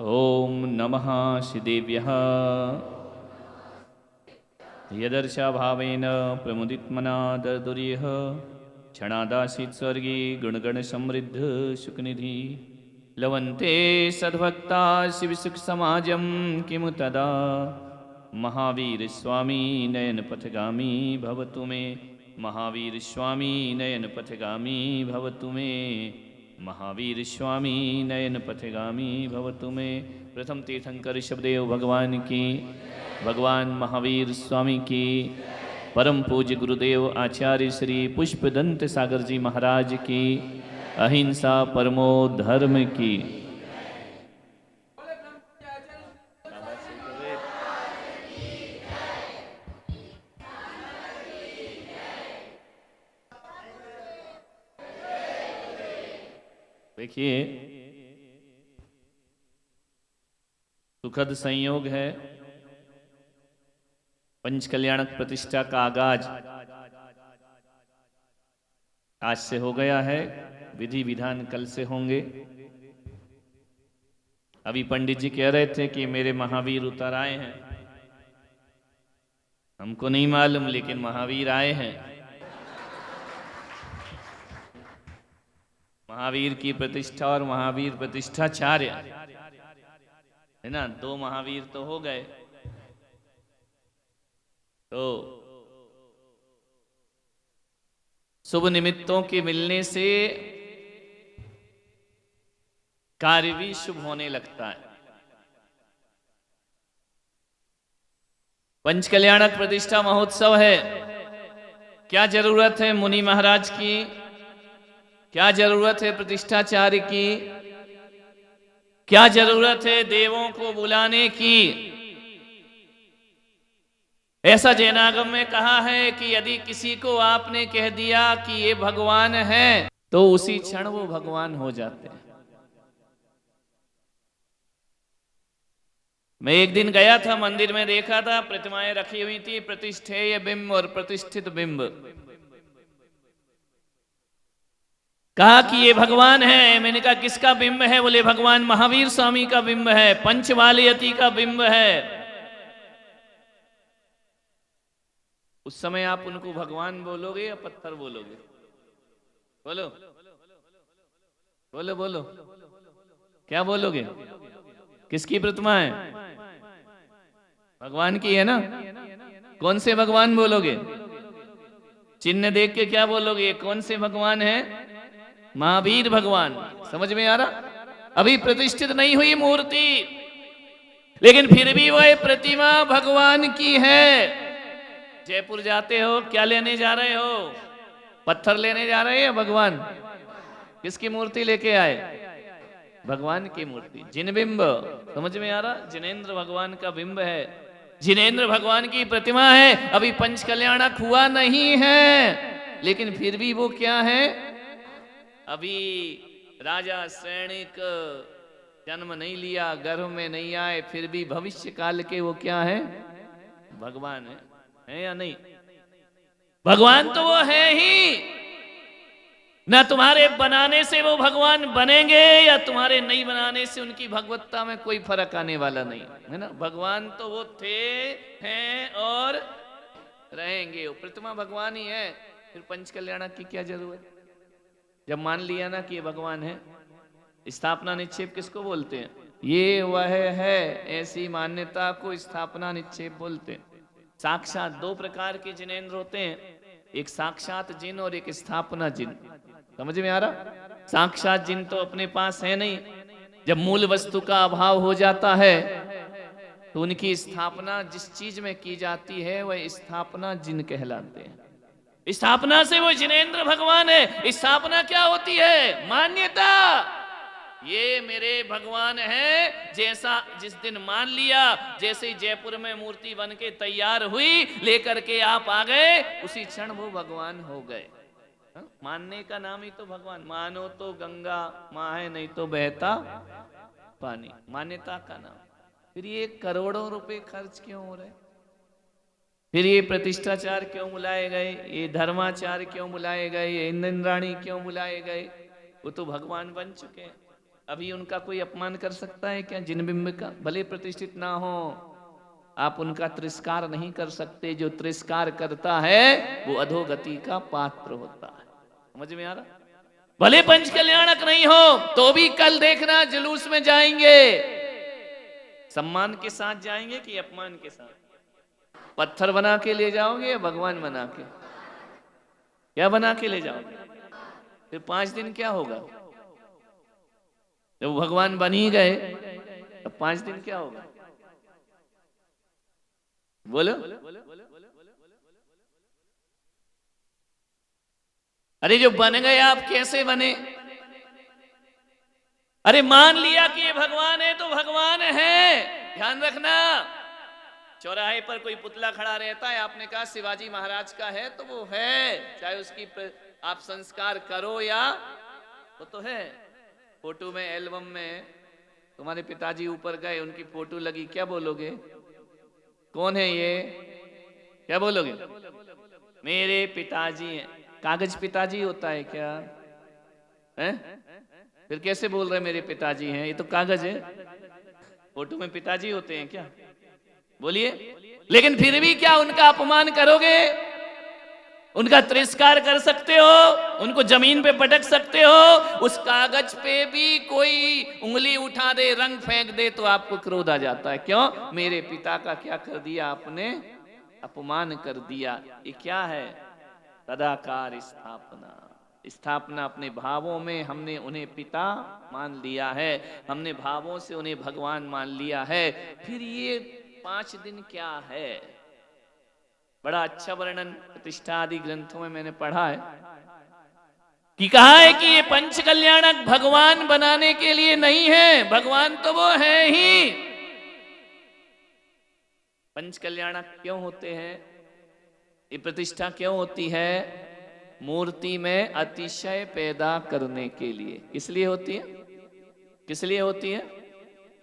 ओम नमः श्रीदेव्यः यदर्शाभावेन प्रमुदितमना दर्दुर्यः क्षणादासीत् स्वर्गे गुणगणसमृद्ध सुखनिधि लवन्ते सद्भक्ता शिवसुखसमाजं किमु तदा महावीरस्वामी नयनपथगामी भवतु मे महावीरस्वामी नयनपथगामी भवतु मे महावीरस्वामी नयनपथगामी भवतु मे। प्रथम तीर्थंकर ऋषभदेव भगवान की, भगवान महावीर स्वामी की, परम पूज्य गुरुदेव आचार्य श्री पुष्पदंत सागर जी महाराज की, अहिंसा परमो धर्म की। देखिए सुखद संयोग है, पंच कल्याणक प्रतिष्ठा का आगाज आज से हो गया है, विधि विधान कल से होंगे। अभी पंडित जी कह रहे थे कि मेरे महावीर उतर आए हैं, हमको नहीं मालूम लेकिन महावीर आए हैं। महावीर की प्रतिष्ठा और महावीर प्रतिष्ठाचार्य है ना, दो महावीर तो हो गए। तो शुभ निमित्तों के मिलने से कार्य भी शुभ होने लगता है। पंच कल्याणक प्रतिष्ठा महोत्सव है, क्या जरूरत है मुनि महाराज की, क्या जरूरत है प्रतिष्ठाचार्य की, क्या जरूरत है देवों को बुलाने की। ऐसा जैनागम में कहा है कि यदि किसी को आपने कह दिया कि ये भगवान है तो उसी क्षण वो भगवान हो जाते हैं। मैं एक दिन गया था मंदिर में, देखा था प्रतिमाएं रखी हुई थी, प्रतिष्ठेय बिंब और प्रतिष्ठित बिंब। कहा कि ये भगवान है। मैंने कहा किसका बिंब है? बोले भगवान महावीर स्वामी का बिंब है, पंचवालयती का बिंब है। उस समय आप उनको भगवान बोलोगे या पत्थर बोलोगे? बोलो बोलो बोलो, क्या बोलोगे? किसकी प्रतिमा है? भगवान की है ना। कौन से भगवान बोलोगे? चिन्ह देख के क्या बोलोगे? कौन से भगवान है? महावीर भगवान। समझ में आ रहा? अभी प्रतिष्ठित नहीं हुई मूर्ति, लेकिन फिर भी वह प्रतिमा भगवान की है। जयपुर जाते हो, क्या लेने जा रहे हो? पत्थर लेने जा रहे हैं या भगवान? किसकी मूर्ति लेके आए? भगवान की मूर्ति। जिनबिंब, समझ में आ रहा? जिनेंद्र भगवान का बिंब है, जिनेंद्र भगवान की प्रतिमा है। अभी पंच कल्याणक हुआ नहीं है, लेकिन फिर भी वो क्या है? अभी राजा सैनिक जन्म नहीं लिया, गर्भ में नहीं आए, फिर भी भविष्य काल के वो क्या है? भगवान है या नहीं? भगवान तो वो है ही ना। तुम्हारे बनाने से वो भगवान बनेंगे या तुम्हारे नहीं बनाने से उनकी भगवत्ता में कोई फर्क आने वाला नहीं है ना। भगवान तो वो थे, हैं और रहेंगे। वो प्रतिमा भगवान ही है, फिर पंच कल्याणक की क्या जरूरत? जब मान लिया ना कि ये भगवान है। स्थापना निक्षेप किसको बोलते हैं? ये वह है, ऐसी मान्यता को स्थापना निक्षेप बोलते हैं। साक्षात दो प्रकार के जिनेंद्र होते हैं, एक साक्षात जिन और एक स्थापना जिन। समझ में आ रहा? साक्षात जिन तो अपने पास है नहीं, जब मूल वस्तु का अभाव हो जाता है तो उनकी स्थापना जिस चीज में की जाती है वह स्थापना जिन कहलाते हैं। स्थापना से वो जिनेंद्र भगवान है। स्थापना क्या होती है? मान्यता। ये मेरे भगवान है, जैसा जिस दिन मान लिया, जैसे ही जयपुर में मूर्ति बन के तैयार हुई, लेकर के आप आ गए, उसी क्षण वो भगवान हो गए। मानने का नाम ही तो भगवान। मानो तो गंगा माँ है, नहीं तो बहता पानी। मान्यता का नाम। फिर ये करोड़ों रुपए खर्च क्यों हो रहे? फिर ये प्रतिष्ठाचार क्यों बुलाए गए? ये धर्माचार क्यों बुलाए गए? ये इंद्राणी क्यों बुलाए गए? वो तो भगवान बन चुके हैं। अभी उनका कोई अपमान कर सकता है क्या? जिन बिंब का भले प्रतिष्ठित ना हो, आप उनका तिरस्कार नहीं कर सकते। जो तिरस्कार करता है वो अधोगति का पात्र होता है। समझ में आ रहा? भले पंच कल्याणक नहीं हो तो भी कल देखना जुलूस में जाएंगे, सम्मान के साथ जाएंगे कि अपमान के साथ? पत्थर बना के ले जाओगे या भगवान बना के? क्या बना के ले जाओगे? फिर 5 दिन क्या होगा? जब भगवान बन ही गए तो 5 दिन क्या होगा? बोलो। अरे जो बन गए आप कैसे बने? अरे मान लिया कि ये भगवान है तो भगवान है, ध्यान रखना। चौराहे पर कोई पुतला खड़ा रहता है, आपने कहा शिवाजी महाराज का है तो वो है, चाहे उसकी आप संस्कार करो या वो तो है। फोटो में, एल्बम में तुम्हारे पिताजी ऊपर गए, उनकी फोटो लगी, क्या बोलोगे? कौन है ये? क्या बोलोगे? मेरे पिताजी हैं। कागज पिताजी होता है क्या? है? फिर कैसे बोल रहे मेरे पिताजी हैं? ये तो कागज है। फोटो में पिताजी होते हैं क्या? बोलिए। लेकिन फिर भी क्या उनका अपमान करोगे? उनका तिरस्कार कर सकते हो? उनको जमीन पे पटक सकते हो? उस कागज पे भी कोई उंगली उठा दे, रंग फेंक दे तो आपको क्रोध आ जाता है। क्यों? मेरे पिता का क्या कर दिया आपने? अपमान कर दिया। ये क्या है? तदाकार स्थापना। स्थापना अपने भावों में हमने उन्हें पिता मान लिया है, हमने भावों से उन्हें भगवान मान लिया है। फिर ये 5 दिन क्या है? बड़ा अच्छा वर्णन प्रतिष्ठा आदि ग्रंथों में मैंने पढ़ा है कि कहा है कि ये पंच कल्याणक भगवान बनाने के लिए नहीं है, भगवान तो वो है ही। पंच कल्याणक क्यों होते हैं? ये प्रतिष्ठा क्यों होती है? मूर्ति में अतिशय पैदा करने के लिए। किस लिए होती है? किस लिए होती है?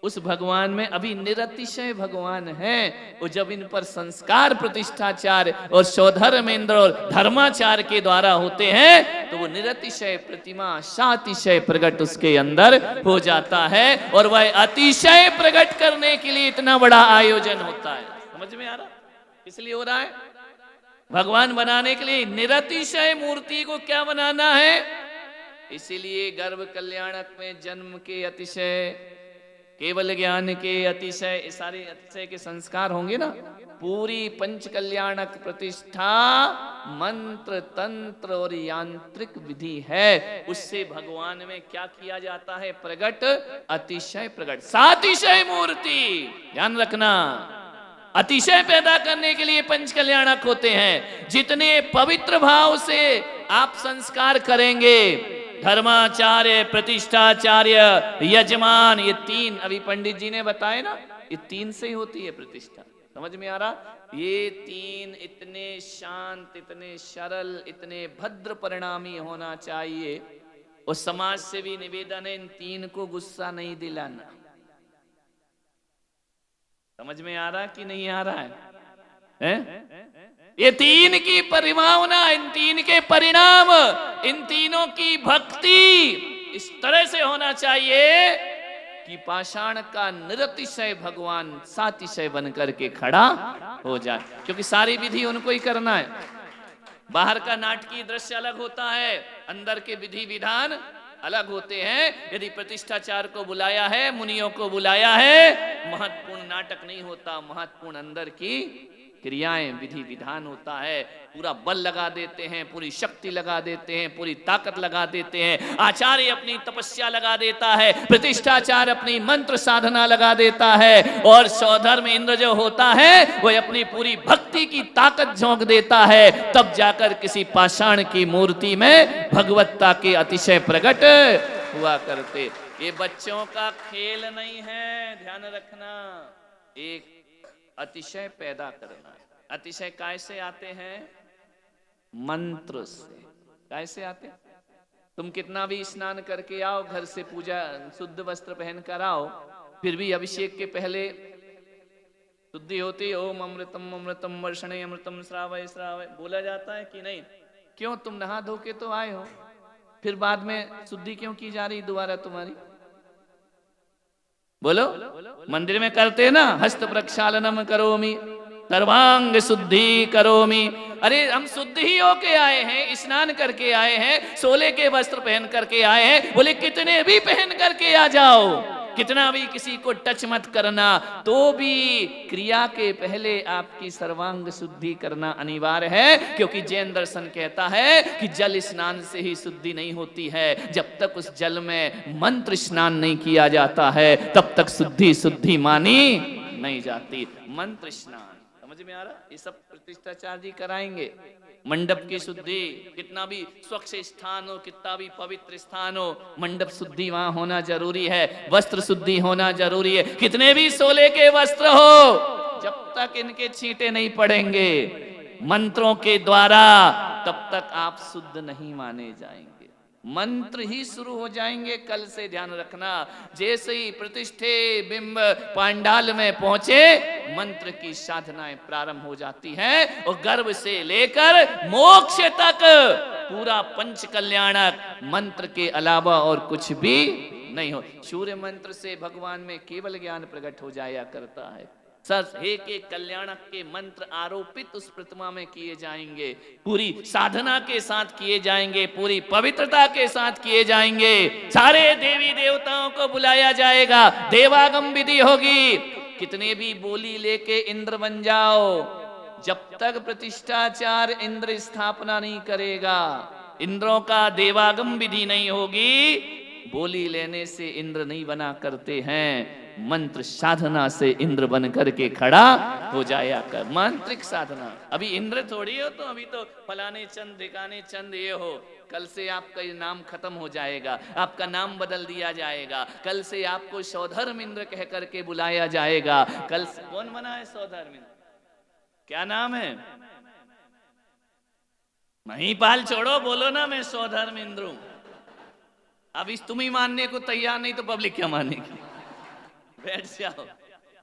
उस भगवान में अभी निरतिशय भगवान है। वो जब इन पर संस्कार प्रतिष्ठाचार और सौधर्मेंद्र और धर्माचार के द्वारा होते हैं तो वो निरतिशय प्रतिमा सातिशय प्रकट उसके अंदर हो जाता है, और वह अतिशय प्रकट करने के लिए इतना बड़ा आयोजन होता है। समझ में आ रहा? इसलिए हो रहा है भगवान बनाने के लिए निरतिशय मूर्ति को क्या बनाना है। इसीलिए गर्भ कल्याणक में जन्म के अतिशय, केवल ज्ञान के अतिशय, सारे अतिशय के संस्कार होंगे ना। पूरी पंच कल्याणक प्रतिष्ठा मंत्र तंत्र और यांत्रिक विधि है। उससे भगवान में क्या किया जाता है? प्रकट, अतिशय प्रकट, सातिशय मूर्ति। ध्यान रखना, अतिशय पैदा करने के लिए पंच कल्याणक होते हैं। जितने पवित्र भाव से आप संस्कार करेंगे, धर्माचार्य, प्रतिष्ठाचार्य, यजमान, ये 3 अभी पंडित जी ने बताए ना, ये 3 से ही होती है प्रतिष्ठा। समझ में आ रहा? ये 3 इतने शांत, इतने सरल, इतने भद्र परिणामी होना चाहिए। और समाज से भी निवेदन है इन 3 को गुस्सा नहीं दिलाना। समझ में आ रहा कि नहीं आ रहा है? ये 3 की परिभावना, इन 3 के परिणाम, इन तीनों की भक्ति इस तरह से होना चाहिए कि पाषाण का निरतिशय भगवान सातिशय बन करके खड़ा हो जाए। क्योंकि सारी विधि उनको ही करना है। बाहर का नाटकीय दृश्य अलग होता है, अंदर के विधि विधान अलग होते हैं। यदि प्रतिष्ठाचार को बुलाया है, मुनियों को बुलाया है, महत्वपूर्ण नाटक नहीं होता, महत्वपूर्ण अंदर की क्रियाएं, विधि विधान होता है। पूरा बल लगा देते हैं, पूरी शक्ति लगा देते हैं, पूरी ताकत लगा देते हैं। आचार्य अपनी तपस्या लगा देता है, प्रतिष्ठाचार अपनी मंत्र साधना लगा देता है, और सौधर्म इंद्र जो होता है वह अपनी पूरी भक्ति की ताकत झोंक देता है। तब जाकर किसी पाषाण की मूर्ति में भगवत्ता के अतिशय प्रकट हुआ करते। ये बच्चों का खेल नहीं है, ध्यान रखना। एक अतिशय पैदा करना। अतिशय कैसे आते हैं? मंत्र से। कैसे आते? तुम कितना भी स्नान करके आओ, घर से पूजा शुद्ध वस्त्र पहन कर आओ, फिर भी अभिषेक के पहले शुद्धि होती, ओम अमृतम अमृतम वर्षणे अमृतम श्रावय श्रावय बोला जाता है कि नहीं? क्यों? तुम नहा धो के तो आए हो, फिर बाद में शुद्धि क्यों की जा रही दोबारा तुम्हारी? बोलो, मंदिर में करते हैं ना, हस्त प्रक्षालनम करोमि, सर्वांग शुद्धि करोमि। अरे हम शुद्ध ही होके आए हैं, स्नान करके आए हैं, सोले के वस्त्र पहन करके आए हैं। बोले कितने भी पहन करके आ जाओ, कितना भी किसी को टच मत करना, तो भी क्रिया के पहले आपकी सर्वांग शुद्धि करना अनिवार्य है। क्योंकि जैन दर्शन कहता है कि जल स्नान से ही शुद्धि नहीं होती है, जब तक उस जल में मंत्र स्नान नहीं किया जाता है तब तक शुद्धि मानी नहीं जाती। मंत्र स्नान समझ में आ रहा? ये सब प्रतिष्ठाचार्य जी कराएंगे। मंडप की शुद्धि, कितना भी स्वच्छ स्थान हो, कितना भी पवित्र स्थान हो, मंडप शुद्धि वहां होना जरूरी है। वस्त्र शुद्धि होना जरूरी है। कितने भी सोले के वस्त्र हो, जब तक इनके छींटे नहीं पड़ेंगे मंत्रों के द्वारा, तब तक आप शुद्ध नहीं माने जाएंगे। मंत्र ही शुरू हो जाएंगे कल से, ध्यान रखना। जैसे ही प्रतिष्ठे बिंब पांडाल में पहुंचे, मंत्र की साधनाएं प्रारंभ हो जाती हैं और गर्भ से लेकर मोक्ष तक पूरा पंच कल्याणक मंत्र के अलावा और कुछ भी नहीं हो। सूर्य मंत्र से भगवान में केवल ज्ञान प्रकट हो जाया करता है। सच एक एक कल्याणक के मंत्र आरोपित उस प्रतिमा में किए जाएंगे, पूरी साधना के साथ किए जाएंगे, पूरी पवित्रता के साथ किए जाएंगे। सारे देवी देवताओं को बुलाया जाएगा, देवागम विधि होगी। कितने भी बोली लेके इंद्र बन जाओ, जब तक प्रतिष्ठाचार इंद्र स्थापना नहीं करेगा, इंद्रों का देवागम विधि नहीं होगी, बोली लेने से इंद्र नहीं बना करते हैं। मंत्र साधना से इंद्र बन करके खड़ा हो जाया कर। मांत्रिक साधना। अभी इंद्र थोड़ी हो, तो अभी तो फलाने चंद ढिकाने चंद ये हो। कल से आपका ये नाम खत्म हो जाएगा, आपका नाम बदल दिया जाएगा। कल से आपको सौधर्म इंद्र कह करके बुलाया जाएगा। कल से कौन बना है सौधर्म इंद्र? क्या नाम है? महिपाल छोड़ो, बोलो ना मैं सौधर्म इंद्र हूं। अब इस तुम ही मानने को तैयार नहीं तो पब्लिक क्या मानेगी? बैठ जाओ,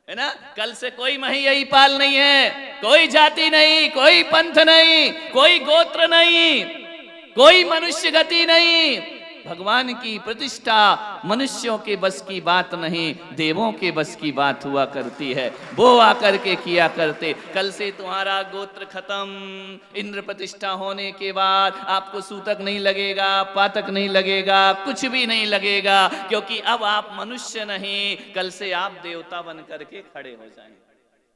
है ना। कल से कोई महिपाल नहीं है, कोई जाति नहीं, कोई पंथ नहीं, कोई गोत्र नहीं, कोई मनुष्य गति नहीं। भगवान की प्रतिष्ठा मनुष्यों के बस की बात नहीं, देवों के बस की बात हुआ करती है। वो आकर के किया करते। कल से तुम्हारा गोत्र खत्म। इंद्र प्रतिष्ठा होने के बाद आपको सूतक नहीं लगेगा, पातक नहीं लगेगा, कुछ भी नहीं लगेगा, क्योंकि अब आप मनुष्य नहीं, कल से आप देवता बन करके खड़े हो जाएंगे।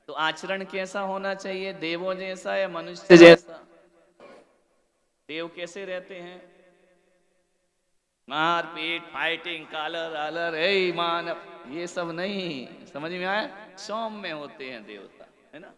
तो आचरण कैसा होना चाहिए? देवों जैसा या मनुष्य जैसा? देव कैसे रहते हैं? मार पीट, फाइटिंग, कालर आलर, हे मानव, ये सब नहीं। समझ में आया? सौम्य होते हैं देवता, है ना।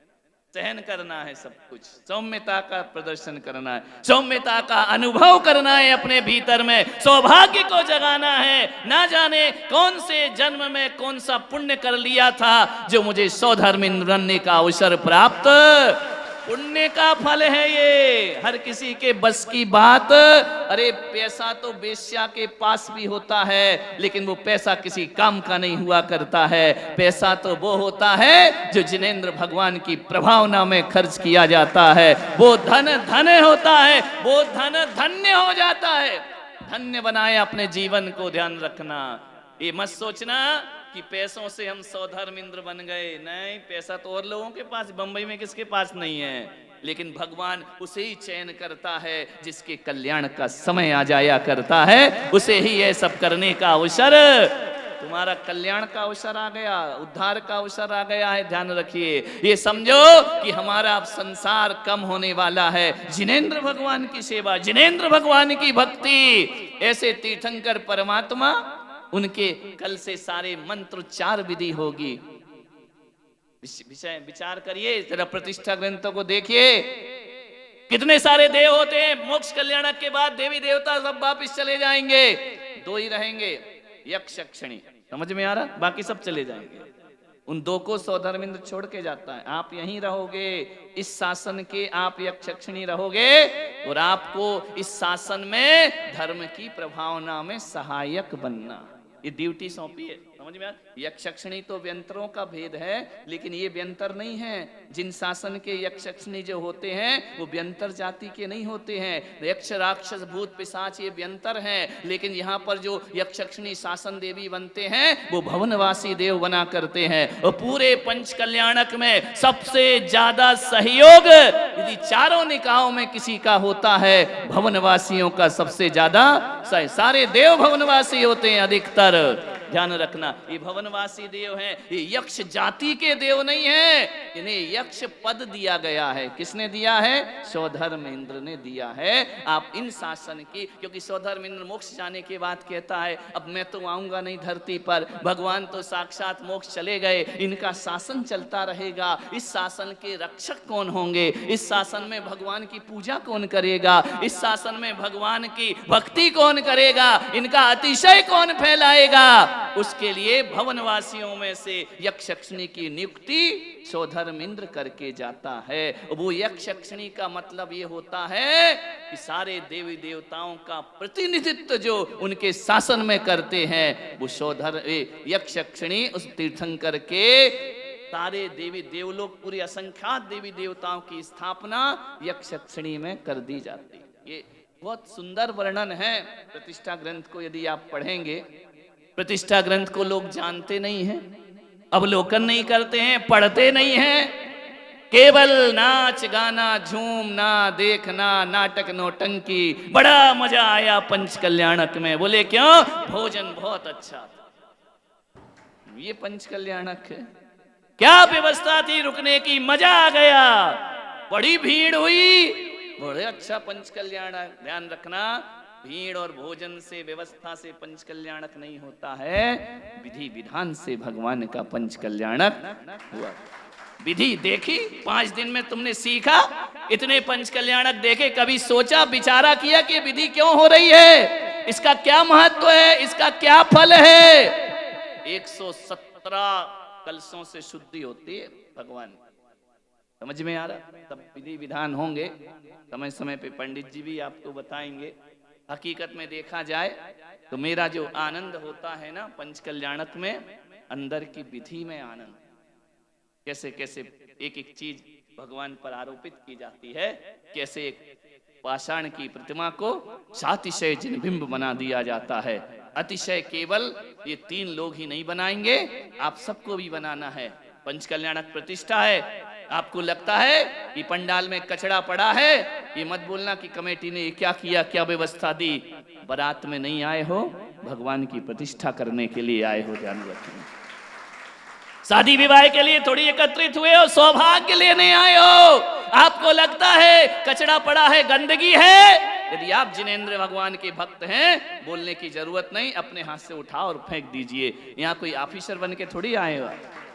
सहन करना है सब कुछ, सौम्यता का प्रदर्शन करना है, सौम्यता का अनुभव करना है अपने भीतर में, सौभाग्य को जगाना है। ना जाने कौन से जन्म में कौन सा पुण्य कर लिया था जो मुझे सौधर्म बनने का अवसर प्राप्त। पुण्य का फल है ये, हर किसी के बस की बात। अरे पैसा तो वेश्या के पास भी होता है, लेकिन वो पैसा किसी काम का नहीं हुआ करता है। पैसा तो वो होता है जो जिनेंद्र भगवान की प्रभावना में खर्च किया जाता है। वो धन धन होता है, वो धन धन्य हो जाता है। धन्य बनाए अपने जीवन को, ध्यान रखना। ये मत सोचना कि पैसों से हम सौधर्म इंद्र बन गए। नहीं, पैसा तो और लोगों के पास, बंबई में किसके पास नहीं है, लेकिन भगवान उसे ही चयन करता है जिसके कल्याण का समय आ जाया करता है, उसे ही ये सब करने का अवसर। तुम्हारा कल्याण का अवसर आ गया, उद्धार का अवसर आ गया है। ध्यान रखिए, ये समझो कि हमारा अब संसार कम होने वाला है। जिनेंद्र भगवान की सेवा, जिनेंद्र भगवान की भक्ति, ऐसे तीर्थंकर परमात्मा, उनके कल से सारे मंत्रोच्चार विधि होगी। विचार करिए जरा, प्रतिष्ठा ग्रंथों को देखिए, कितने सारे देव होते हैं। मोक्ष कल्याणक के बाद देवी देवता सब वापिस चले जाएंगे, दो ही रहेंगे, यक्ष यक्षिणी। समझ में आ रहा? बाकी सब चले जाएंगे। उन दो को सौधर्मेंद्र छोड़ के जाता है। आप यहीं रहोगे, इस शासन के आप यक्ष यक्षिणी रहोगे, और आपको इस शासन में धर्म की प्रभावना में सहायक बनना, ये ड्यूटी सौंपी है। समझ में आया? यक्षक्षणी तो व्यंतरों का भेद है, लेकिन ये व्यंतर नहीं है। जिन शासन के यक्षक्षणी जो होते हैं वो व्यंतर जाति के नहीं होते हैं। यक्ष राक्षस भूत पिशाच ये व्यंतर हैं, लेकिन यहाँ पर जो यक्षक्षणी शासन देवी बनते हैं वो भवनवासी देव बना करते हैं। और पूरे पंच कल्याणक में सबसे ज्यादा सहयोग यदि चारों निकायों में किसी का होता है, भवनवासियों का सबसे ज्यादा। सारे देव भवनवासी होते हैं अधिकतर, ध्यान रखना। ये भवनवासी देव हैं, ये यक्ष जाति के देव नहीं है, इन्हें यक्ष पद दिया गया है। किसने दिया है? सौधर्म इंद्र ने दिया है। आप इन शासन की, क्योंकि सौधर्म इंद्र मोक्ष जाने के बाद कहता है अब मैं तो आऊंगा नहीं धरती पर, भगवान तो साक्षात मोक्ष चले गए, इनका शासन चलता रहेगा। इस शासन के रक्षक कौन होंगे? इस शासन में भगवान की पूजा कौन करेगा? इस शासन में भगवान की भक्ति कौन करेगा? इनका अतिशय कौन फैलाएगा? उसके लिए भवनवासियों में से यक्षक्षणी की नियुक्ति सौधर्म इंद्र करके जाता है। वो यक्षक्षणी का मतलब ये होता है कि सारे देवी देवताओं का प्रतिनिधित्व जो उनके शासन में करते हैं वो यक्षक्षणी उस तीर्थंकर के सारे देवी देवलोक, पूरी असंख्यात देवी देवताओं की स्थापना यक्षक्षणी में कर दी जाती है। ये बहुत सुंदर वर्णन है। प्रतिष्ठा ग्रंथ को यदि आप पढ़ेंगे, प्रतिष्ठा ग्रंथ को लोग जानते नहीं हैं, अवलोकन नहीं करते हैं, पढ़ते नहीं हैं, केवल नाच गाना झूमना देखना, नाटक नौटंकी। बड़ा मजा आया पंच कल्याणक में। बोले क्यों? भोजन बहुत अच्छा था। ये पंच कल्याणक है, क्या व्यवस्था थी रुकने की, मजा आ गया, बड़ी भीड़ हुई, बड़े अच्छा पंच कल्याणक। ध्यान रखना, भीड़ और भोजन से, व्यवस्था से पंच कल्याणक नहीं होता है, विधि विधान से भगवान का पंच कल्याणक हुआ। विधि देखी, 5 दिन में तुमने सीखा, इतने पंच कल्याणक देखे, कभी सोचा विचारा किया कि विधि क्यों हो रही है, इसका क्या महत्व है, इसका क्या फल है? 117 कलशों से शुद्धि होती है भगवान। समझ में आ रहा? तब विधि विधान होंगे, समय समय पे पंडित जी भी आपको बताएंगे। हकीकत में देखा जाए तो मेरा जो आनंद होता है ना पंच कल्याणक में, अंदर की विधि में आनंद, कैसे कैसे एक एक चीज भगवान पर आरोपित की जाती है, कैसे एक पाषाण की प्रतिमा को सातिशय जिनबिंब बना दिया जाता है। अतिशय केवल ये 3 लोग ही नहीं बनाएंगे, आप सबको भी बनाना है। पंच कल्याणक प्रतिष्ठा है। आपको लगता है कि पंडाल में कचरा पड़ा है, ये मत बोलना कि कमेटी ने क्या किया, क्या व्यवस्था दी। बारात में नहीं आए हो, भगवान की प्रतिष्ठा करने के लिए आए हो, ध्यान रखें। शादी विवाह के लिए थोड़ी एकत्रित हुए हो, सौभाग्य लेने आए हो। आपको लगता है कचरा पड़ा है, गंदगी है, यदि आप जिनेंद्र भगवान के भक्त हैं, बोलने की जरूरत नहीं, अपने हाथ से उठाओ और फेंक दीजिए। यहाँ कोई ऑफिसर बन के थोड़ी आए हो,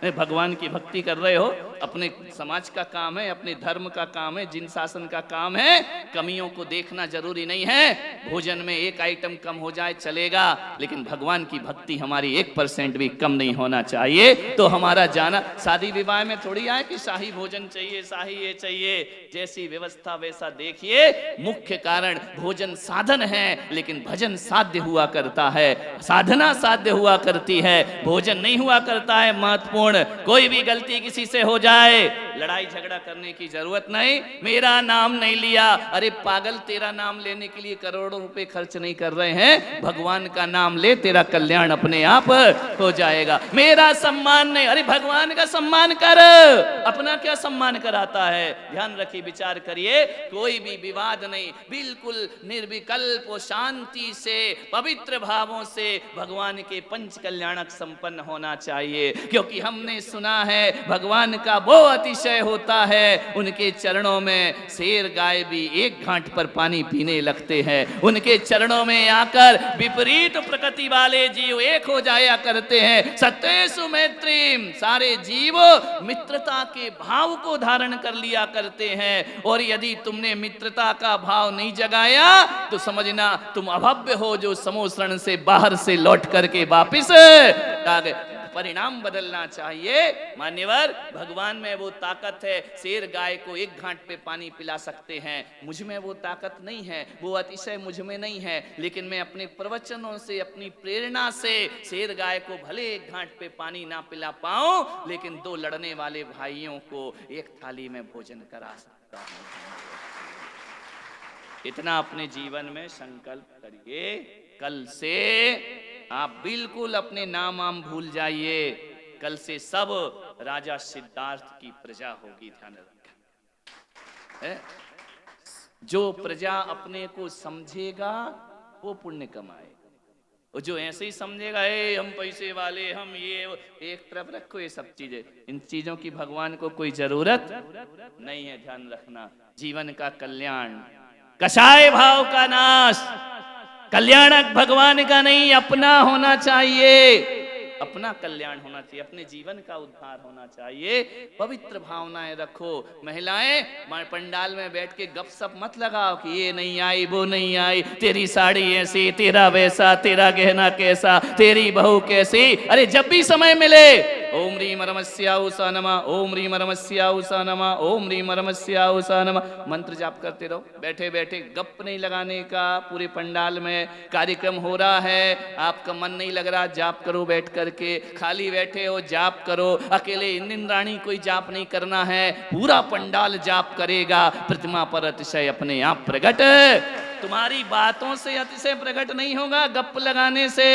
भगवान की भक्ति कर रहे हो, अपने समाज का काम है, अपने धर्म का काम है, जिन शासन का काम है। कमियों को देखना जरूरी नहीं है, भोजन में 1 आइटम कम हो जाए चलेगा, लेकिन भगवान की भक्ति हमारी 1% भी कम नहीं होना चाहिए। तो हमारा जाना शादी विवाह में थोड़ी आए कि शाही भोजन चाहिए, शाही ये चाहिए, जैसी व्यवस्था वैसा देखिए। मुख्य कारण भोजन साधन है, लेकिन भजन साध्य हुआ करता है, साधना साध्य हुआ करती है, भोजन नहीं हुआ करता है महत्वपूर्ण। कोई भी गलती किसी से हो जाए, लड़ाई झगड़ा करने की जरूरत नहीं। मेरा नाम नहीं लिया, अरे पागल, तेरा नाम लेने के लिए करोड़ों रुपए खर्च नहीं कर रहे हैं, भगवान का नाम ले, तेरा कल्याण अपने आप हो जाएगा। मेरा सम्मान नहीं, अरे भगवान का सम्मान कर, अपना क्या सम्मान कराता है? ध्यान रखिए, विचार करिए। कोई भी विवाद नहीं, बिल्कुल निर्विकल्प शांति से, पवित्र भावों से भगवान के पंच कल्याणक संपन्न होना चाहिए। क्योंकि हमने सुना है भगवान का वो अतिशय होता है, उनके चरणों में शेर गाय भी 1 घाट पर पानी पीने लगते हैं। उनके चरणों में आकर विपरीत प्रकृति वाले जीव एक हो जाया करते हैं। सत्येषु मैत्रीम, सारे जीव मित्रता के भाव को धारण कर लिया करते हैं। और यदि तुमने मित्रता का भाव नहीं जगाया तो समझना तुम अभव्य हो, जो समोसरण से बाहर से लौट करके वापिस आ गए। परिणाम बदलना चाहिए। मान्यवर, भगवान में वो ताकत है, शेर गाय को एक घाट पे पानी पिला सकते हैं, मुझ में वो ताकत नहीं है, वो अतिशय मुझ में नहीं है, लेकिन मैं अपने प्रवचनों से, अपनी प्रेरणा से शेर गाय को भले एक घाट पे पानी ना पिला पाऊं, लेकिन दो लड़ने वाले भाइयों को एक थाली में भोजन करा सकता हूं। इतना अपने जीवन में संकल्प करिए। कल से आप बिल्कुल अपने नाम आम भूल जाइए। कल से सब राजा सिद्धार्थ की प्रजा होगी, ध्यान रखना। जो प्रजा अपने को समझेगा वो पुण्य कमाएगा, और जो ऐसे ही समझेगा हम पैसे वाले, हम ये, एक तरफ रखो ये सब चीजें। इन चीजों की भगवान को कोई जरूरत नहीं है, ध्यान रखना। जीवन का कल्याण, कसाय भाव का नाश, कल्याणक भगवान का नहीं, अपना होना चाहिए। अपना कल्याण होना चाहिए, अपने जीवन का उद्धार होना चाहिए। पवित्र भावनाएं रखो। महिलाएं पंडाल में बैठ के गपशप मत लगाओ कि ये नहीं आई, वो नहीं आई, तेरी साड़ी ऐसी, तेरा वैसा, तेरा गहना कैसा, तेरी बहू कैसी। अरे जब भी समय मिले, ओम ह्रीम रमस्याउसा नमः, ओम ह्रीम रमस्याउसा नमः, ओम ह्रीम रमस्याउसा नमः, मंत्र जाप करते रहो। बैठे बैठे गप नहीं लगाने का। पूरे पंडाल में कार्यक्रम हो रहा है, आपका मन नहीं लग रहा, जाप करो बैठ करके। खाली बैठे हो, जाप करो। अकेले इंद्राणी कोई जाप नहीं करना है, पूरा पंडाल जाप करेगा। प्रतिमा पर अतिशय अपने आप प्रकट, तुम्हारी बातों से अतिशय प्रकट नहीं होगा, गप लगाने से।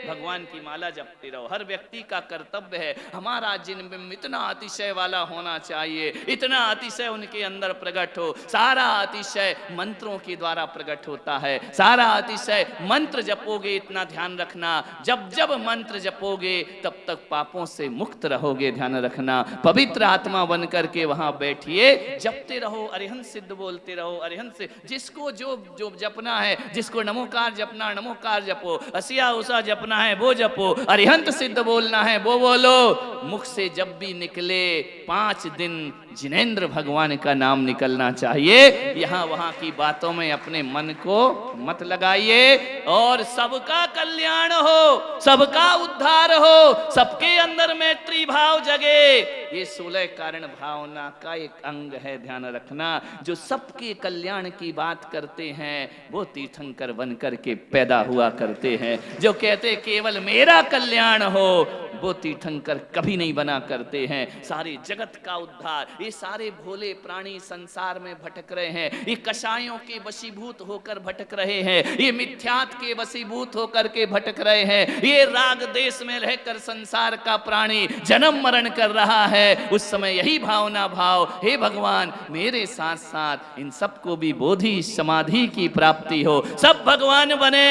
भगवान की माला जपते रहो। हर व्यक्ति का कर्तव्य है, हमारा जिन इतना अतिशय वाला होना चाहिए, इतना अतिशय उनके अंदर प्रकट हो। सारा अतिशय मंत्रों के द्वारा प्रकट होता है। सारा अतिशय मंत्र जपोगे, इतना ध्यान रखना। जब जब मंत्र जपोगे तब तक पापों से मुक्त रहोगे, ध्यान रखना। पवित्र आत्मा बन करके वहां बैठिए, जपते रहो, अरिहंत सिद्ध बोलते रहो। अरिहंत से जिसको जो जो जपना है, जिसको नमोकार जपना, नमोकार जपो। असिया उषा जपना है वो जपो, अरिहंत सिद्ध बोलना है वो बोलो। मुख से जब भी निकले 5 दिन जिनेंद्र भगवान का नाम निकलना चाहिए। यहां वहां की बातों में अपने मन को मत लगाइए। और सबका कल्याण हो, सबका उद्धार हो, सबके अंदर मैत्री भाव जगे। ये 16 कारण भावना का एक अंग है, ध्यान रखना। जो सबके कल्याण की बात करते हैं वो तीर्थंकर बनकर के पैदा हुआ करते हैं। जो कहते केवल मेरा कल्याण हो वो तीर्थंकर कभी नहीं बना करते हैं। सारे जगत का उद्धार, ये सारे भोले प्राणी संसार में भटक रहे हैं, ये कषायों के वशीभूत होकर भटक रहे हैं, ये मिथ्यात के वशीभूत होकर के भटक रहे हैं, ये राग देश में रहकर संसार का प्राणी जन्म मरण कर रहा है। उस समय यही भावना भाव, हे भगवान मेरे साथ साथ इन सबको भी बोधि समाधि की प्राप्ति हो, सब भगवान बने।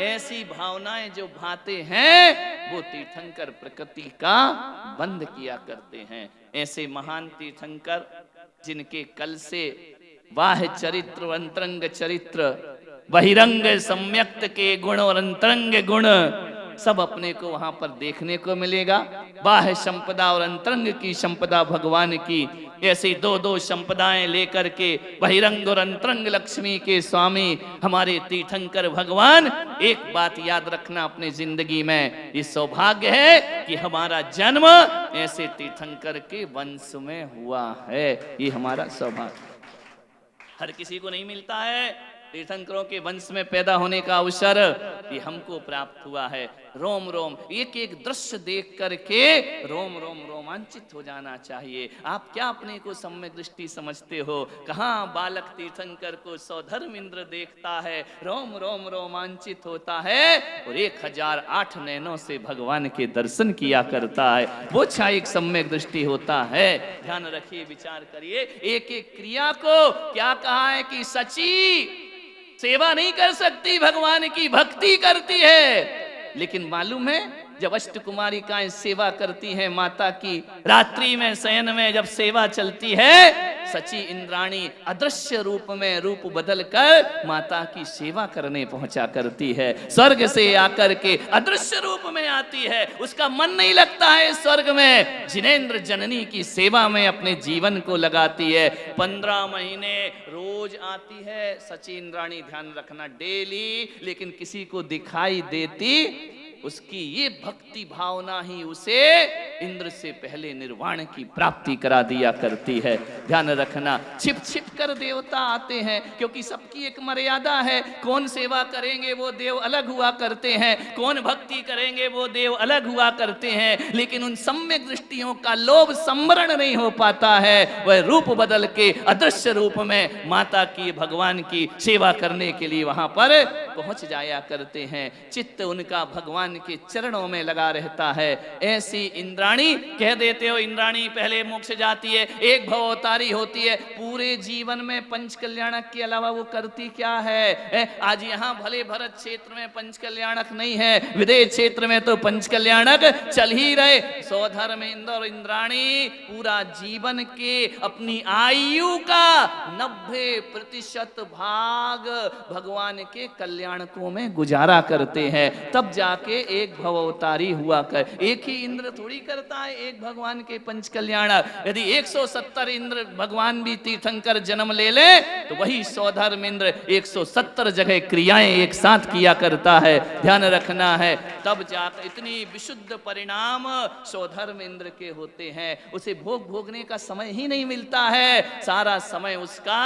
ऐसी भावनाएं जो भाते हैं वो तीर्थंकर प्रकृति का बंद किया करते हैं। ऐसे महान तीर्थंकर जिनके कल से वाह चरित्र, अंतरंग चरित्र, बहिरंग सम्यक्त के गुण और अंतरंग गुण सब अपने को वहां पर देखने को मिलेगा। बाह्य संपदा और अंतरंग की संपदा भगवान की, ऐसी 2-2 संपदाएं लेकर के बहिरंग और अंतरंग लक्ष्मी के स्वामी हमारे तीर्थंकर भगवान। एक बात याद रखना अपने जिंदगी में, ये सौभाग्य है कि हमारा जन्म ऐसे तीर्थंकर के वंश में हुआ है। ये हमारा सौभाग्य हर किसी को नहीं मिलता है। तीर्थंकरों के वंश में पैदा होने का अवसर ये हमको प्राप्त हुआ है। रोम रोम एक एक दृश्य देख करके रोम रोम रोमांचित हो जाना चाहिए। आप क्या अपने को सम्यक दृष्टि समझते हो? कहाँ बालक तीर्थंकर को सौधर्म इंद्र देखता है, रोम रोम रोमांचित होता है और 1008 नैनों से भगवान के दर्शन किया करता है। वो अच्छा एक सम्यक दृष्टि होता है। ध्यान रखिए, विचार करिए। एक एक क्रिया को क्या कहा है कि सची सेवा नहीं कर सकती, भगवान की भक्ति करती है। लेकिन मालूम है जब अष्ट कुमारिकाएं सेवा करती हैं माता की, रात्रि में शयन में जब सेवा चलती है, सची इंद्राणी अदृश्य रूप में रूप बदल कर माता की सेवा करने पहुंचा करती है। स्वर्ग से आकर के अदृश्य रूप में आती है, उसका मन नहीं लगता है स्वर्ग में, जिनेंद्र जननी की सेवा में अपने जीवन को लगाती है। 15 महीने रोज आती है सची इंद्राणी, ध्यान रखना डेली, लेकिन किसी को दिखाई देती उसकी ये भक्ति भावना ही उसे इंद्र से पहले निर्वाण की प्राप्ति करा दिया करती है। ध्यान रखना, छिप छिप कर देवता आते हैं, क्योंकि सबकी एक मर्यादा है। कौन सेवा करेंगे वो देव अलग हुआ करते हैं, कौन भक्ति करेंगे वो देव अलग हुआ करते हैं, लेकिन उन सम्यक दृष्टियों का लोभ संवरण नहीं हो पाता है। वह रूप बदल के अदृश्य रूप में माता की, भगवान की सेवा करने के लिए वहां पर पहुंच जाया करते हैं। चित्त उनका भगवान के चरणों में लगा रहता है। ऐसी इंद्राणी, कह देते हो इंद्राणी पहले मोक्ष जाती है, एक भवतारी होती है, पूरे जीवन में पंच कल्याणक के अलावा वो करती क्या है? आज यहाँ भले भरत क्षेत्र में पंच कल्याणक नहीं है, विदेश क्षेत्र में तो पंच कल्याणक चल ही रहे। सौधर्म इंद्र और इंद्राणी पूरा जीवन के अपनी आयु का 90% भाग भगवान के कल्याणकों में गुजारा करते हैं। तब जाके एक भवतारी हुआ कर। एक ही इंद्र थोड़ी करता है एक भगवान के पंच कल्याणक। यदि 170 इंद्र भगवान भी तीर्थंकर जन्म ले ले तो वही सौधर्म इंद्र 170 जगह क्रियाएं एक साथ किया करता है। ध्यान रखना है, तब जाकर इतनी विशुद्ध परिणाम सौधर्म इंद्र के होते हैं। उसे भोग भोगने का समय ही नहीं मिलता है, सारा समय उसका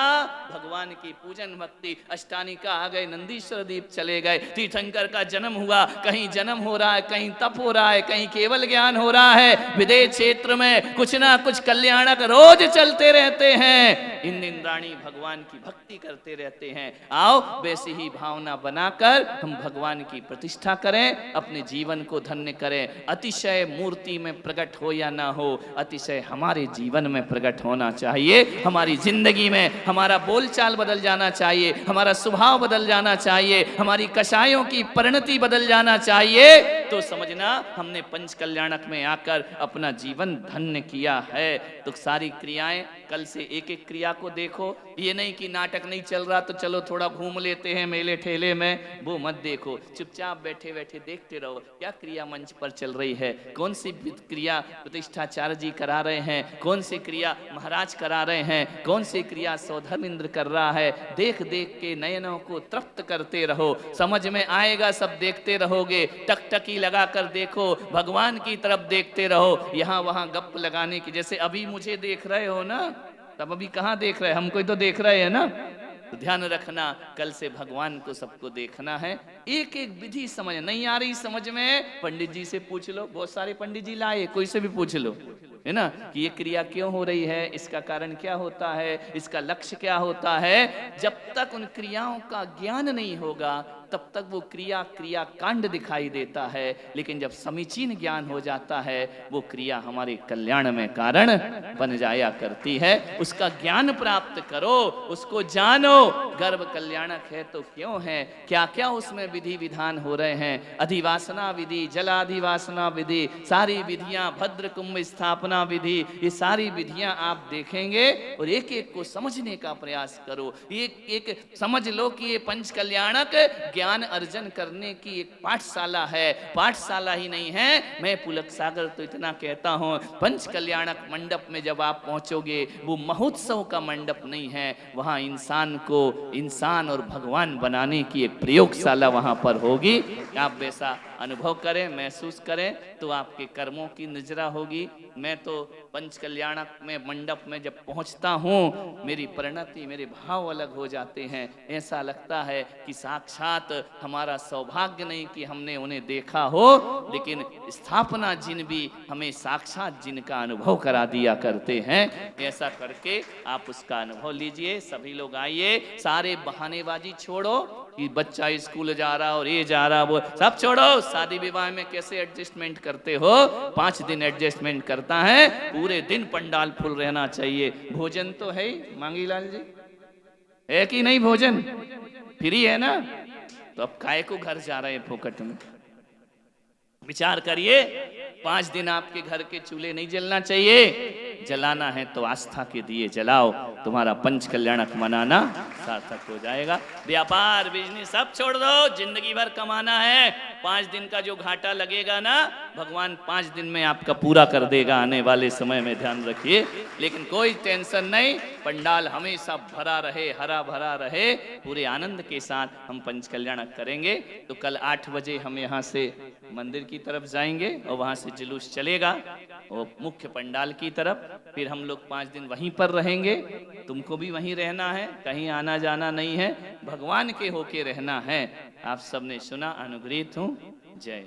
भगवान की पूजन भक्ति। अष्टानिका आ गए, नंदीश्वर दीप चले गए, तीर्थंकर का जन्म हुआ, कहीं जन्म हो रहा है, कहीं तप हो रहा है, कहीं केवल ज्ञान हो रहा है। विदेश क्षेत्र में कुछ ना कुछ कल्याणक रोज चलते रहते हैं। इंद्राणी भगवान की भक्ति करते रहते हैं। आओ वैसी ही भावना बनाकर हम भगवान की प्रतिष्ठा करें, अपने जीवन को धन्य करें। अतिशय मूर्ति में प्रकट हो या ना हो, अतिशय हमारे जीवन में प्रकट होना चाहिए। हमारी जिंदगी में हमारा बोलचाल बदल जाना चाहिए, हमारा स्वभाव बदल जाना चाहिए, हमारी कषायों की परिणति बदल जाना चाहिए। तो समझना हमने पंच कल्याणक में आकर अपना जीवन धन्य किया है। तो सारी क्रियाएं, कल से एक एक क्रिया को देखो। ये नहीं कि नाटक नहीं चल रहा तो चलो थोड़ा घूम लेते हैं मेले ठेले में, वो मत देखो। चुपचाप बैठे बैठे देखते रहो क्या क्रिया मंच पर चल रही है, कौन सी क्रिया प्रतिष्ठाचार्य जी करा रहे हैं, कौन सी क्रिया महाराज करा रहे हैं, कौन सी क्रिया सौधर्म इंद्र कर रहा है। देख देख के नयनों को तृप्त करते रहो, समझ में आएगा, सब देखते रहोगे। टकटकी लगा कर देखो, भगवान की तरफ देखते रहो, यहाँ वहां गप लगाने की। जैसे अभी मुझे देख रहे हो ना, तब अभी कहाँ देख रहे हैं, हमको तो देख रहे हैं ना। तो ध्यान रखना, कल से भगवान को सबको देखना है। एक एक विधि समझ नहीं आ रही समझ में, पंडित जी से पूछ लो। बहुत सारे पंडित जी लाए, कोई से भी पूछ लो, है ना, कि ये क्रिया क्यों हो रही है, इसका कारण क्या होता है, इसका लक्ष्य क्या होता है। जब तक उन क्रियाओं का ज्ञान नहीं होगा तब तक वो क्रिया क्रिया कांड दिखाई देता है, लेकिन जब समीचीन ज्ञान हो जाता है वो क्रिया हमारे कल्याण में कारण बन जाया करती है। उसका ज्ञान प्राप्त करो, उसको जानो। गर्भ कल्याणक है तो क्यों है, क्या क्या उसमें विधि विधान हो रहे हैं। अधिवासना विधि, जलाधिवासना विधि, सारी विधियां, भद्र कुंभ स्थापना विधि, ये सारी विधियां आप देखेंगे और एक एक को समझने का प्रयास करो। एक एक समझ लो कि ये पंच कल्याणक ज्ञान अर्जन करने की एक पाठशाला है। पाठशाला ही नहीं है, मैं पुलक सागर तो इतना कहता हूं, पंच कल्याणक मंडप में जब आप पहुंचोगे वो महोत्सव का मंडप नहीं है, वहां इंसान को इंसान और भगवान बनाने की एक प्रयोगशाला वहां पर होगी। आप वैसा अनुभव करें, महसूस करें तो आपके कर्मों की निजरा होगी। मैं तो पंच कल्याणक में मंडप में जब पहुंचता हूं, मेरी परिणति, मेरे भाव अलग हो जाते हैं। ऐसा लगता है कि साक्षात हमारा सौभाग्य नहीं कि हमने उन्हें देखा हो, लेकिन स्थापना जिन भी हमें साक्षात जिनका अनुभव करा दिया करते हैं। ऐसा करके आप उसका अनुभव लीजिए। सभी लोग आइए, सारे बहानेबाजी छोड़ो कि बच्चा स्कूल जा रहा और ये जा रहा, वो सब छोड़ो। शादी विवाह में कैसे एडजस्टमेंट करते हो, 5 दिन एडजस्टमेंट करता है, पूरे दिन पंडाल फुल रहना चाहिए। भोजन तो है ही, मांगीलाल जी है कि नहीं, भोजन फ्री है ना, तो अब काय को घर जा रहे हैं फोकट में। विचार करिए, 5 दिन आपके घर के चूल्हे नहीं जलना चाहिए। जलाना है तो आस्था के दिए जलाओ, तुम्हारा पंच कल्याणक मनाना सार्थक हो जाएगा। व्यापार बिजनेस सब छोड़ दो, जिंदगी भर कमाना है, 5 दिन का जो घाटा लगेगा ना, भगवान 5 दिन में आपका पूरा कर देगा आने वाले समय में, ध्यान रखिए। लेकिन कोई टेंशन नहीं, पंडाल हमेशा भरा रहे, हरा भरा रहे, पूरे आनंद के साथ हम पंच कल्याण करेंगे। तो कल 8 बजे हम यहाँ से मंदिर की तरफ जाएंगे और वहाँ से जुलूस चलेगा वो मुख्य पंडाल की तरफ। फिर हम लोग 5 दिन वहीं पर रहेंगे, तुमको भी वहीं रहना है, कहीं आना जाना नहीं है, भगवान के होके रहना है। आप सबने सुना, अनुग्रहित हूँ। जय।